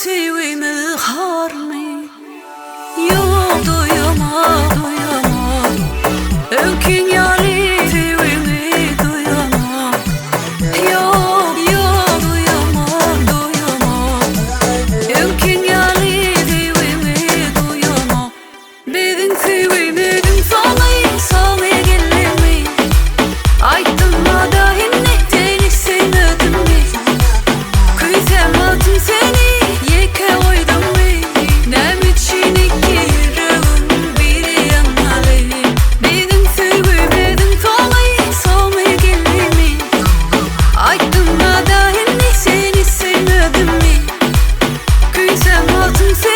sevimi har mı? Yok duyamadım Önkün yali sevimi duyamam Yok duyamam Önkün yali sevimi duyamam Bizim sevimizin sonu sağmaya gelimi Ayttım da hinne seni sevmedim mi? Kıysemedim seni yeke koydum mi? Nem için iki yüreğim biri yanmalı Bizim sevimizin sonu sağmaya gelimi Ayttım da hinne seni sevmedim mi? Kıysemedim seni